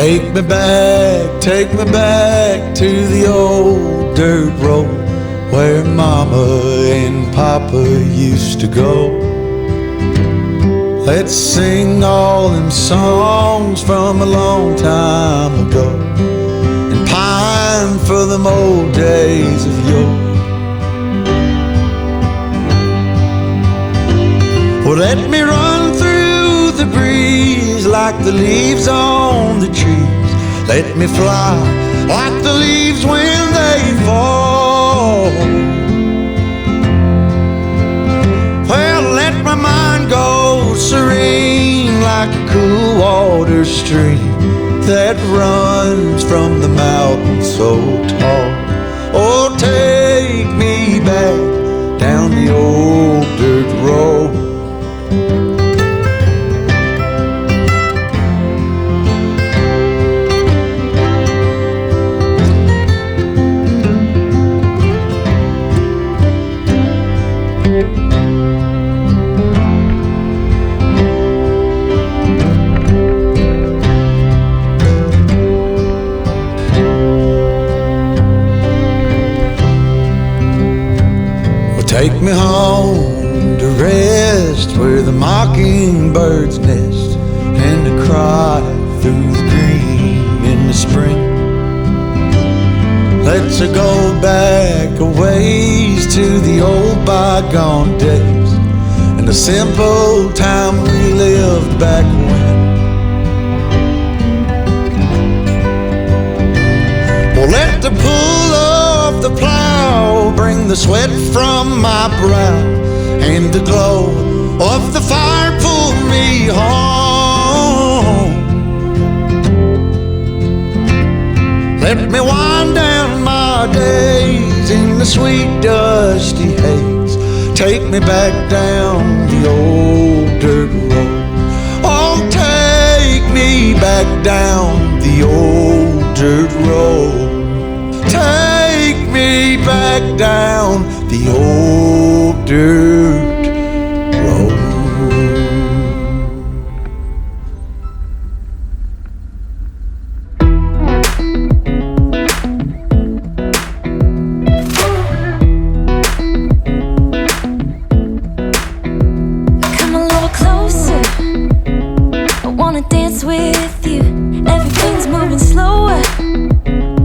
Take me back to the old dirt road where Mama and Papa used to go. Let's sing all them songs from a long time ago and pine for them old days of yore. Well, let me run through the breeze like the leaves on the trees. Let me fly like the leaves when they fall. Well, let my mind go serene like a cool water stream that runs from the mountain so tall. Oh, take me back down the old dirt road. Take me home to rest where the mockingbirds nest and to cry through the green in the spring. Let's go back a ways to the old bygone days and the simple time we lived back when. Well, let the pull of the plow bring the sweat from my brow and the glow of the fire pull me home. Let me wind down my days in the sweet dusty haze. Take me back down the old dirt road. Oh, take me back down the old dirt road. Take me back down the old dirt road. Come a little closer, I wanna dance with you. Everything's moving slower,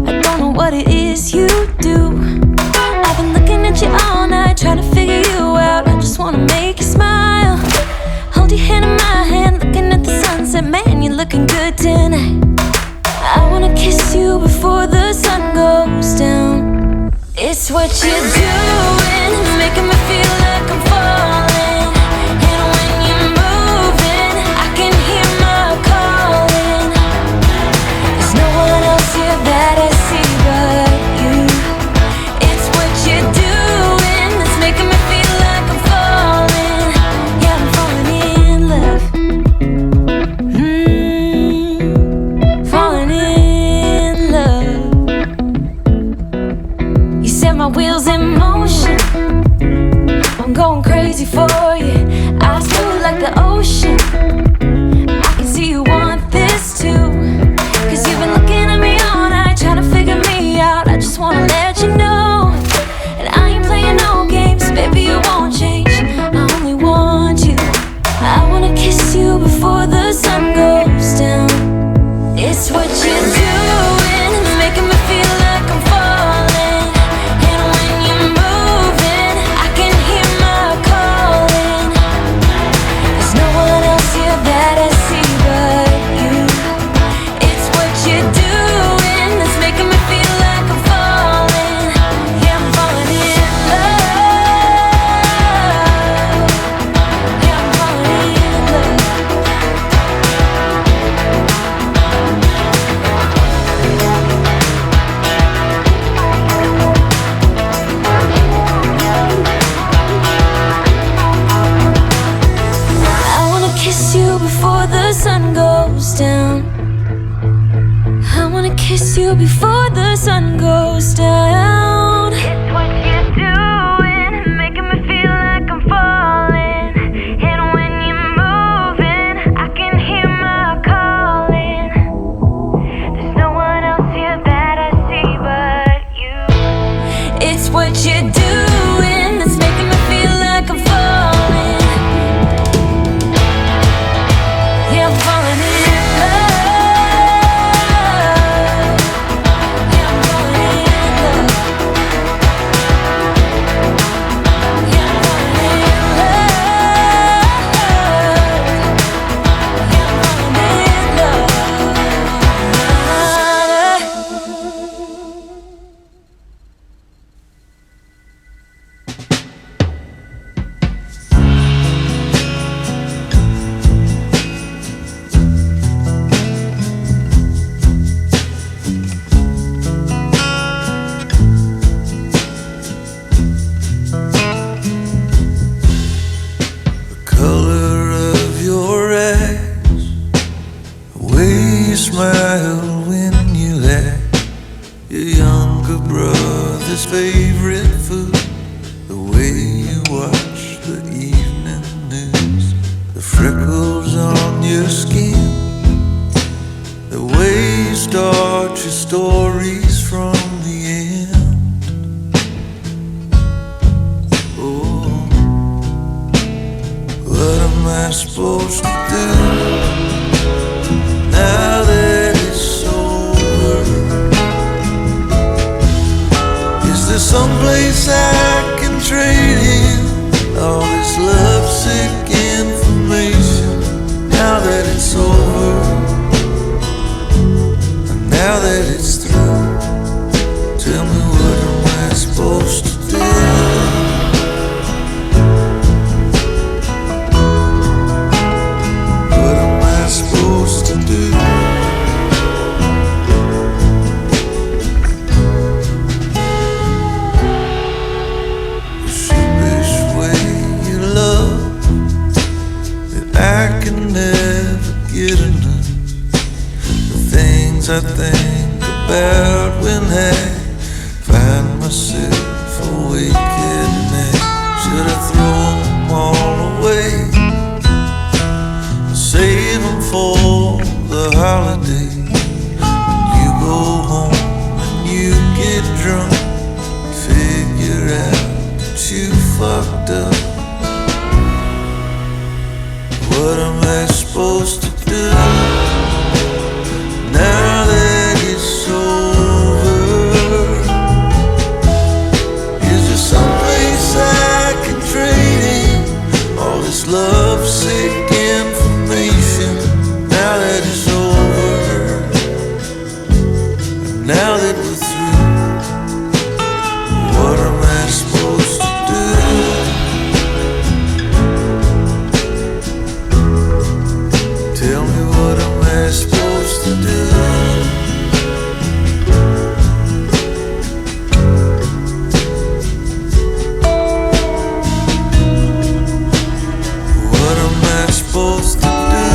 I don't know what it is you do. I've been looking at you all night, trying to figure you out. I just wanna make you smile. Hold your hand in my hand, looking at the sunset. Man, you're looking good tonight. I wanna kiss you before the sun goes down. It's what you're doing, making me feel like I'm falling. And when you're moving, I can hear my calling. There's no one else here that I see but you. It's what you're doing that's making me feel like I'm falling. Yeah, I'm falling in love. Falling in love. You set my wheels in motion, I'm going crazy for you. Eyes blue like the ocean, I can see you want this too. Cause you've been looking at me all night, trying to figure me out. I just wanna let you know, and I ain't playing no games, baby, you won't change. I only want you. I wanna kiss you before the sun goes down. It's what you're doing, making me feel like I'm falling. And when you're moving, I can hear my calling. There's no one else here that I see but you. It's what you're doing that's making me feel like I'm falling. Yeah, I'm falling in love. Yeah, I'm falling in love. I wanna kiss you before the sun goes down. I wanna kiss you before the sun goes down. It's what you're doing, making me feel like I'm falling. And when you're moving, I can hear my calling. am I supposed to do now that it's over? Is there someplace I can trade in all this lovesick information now that it's over? And now that it's through, tell me what am I supposed to do? What am I supposed to do? The sheepish way you love that I can never get enough. The things I think about when I find myself awake at night. Should I throw them all away, save them for the holiday? When you go home and you get drunk, figure out that you fucked up. What am I supposed to do now that it's over? Is there someplace I can trade in all this lovesick information now that it's over? And now that we're through, what am I supposed to do? Tell me what am I supposed to do? What am I supposed to do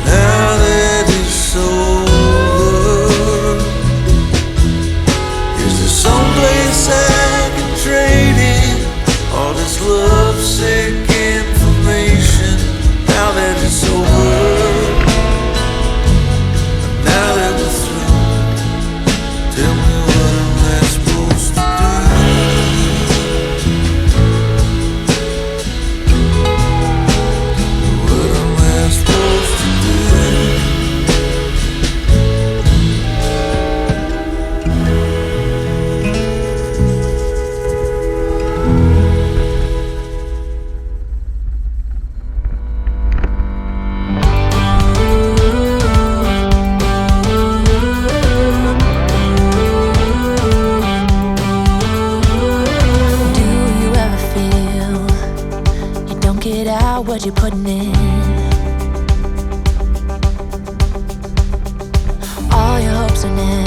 now that it's over? Is there someplace I can trade in all this lovesick information now that it's over? And now that we're through, tell me what am I supposed to do? What am I supposed to do? Do you ever feel you don't get out what you're putting in? All your hopes are now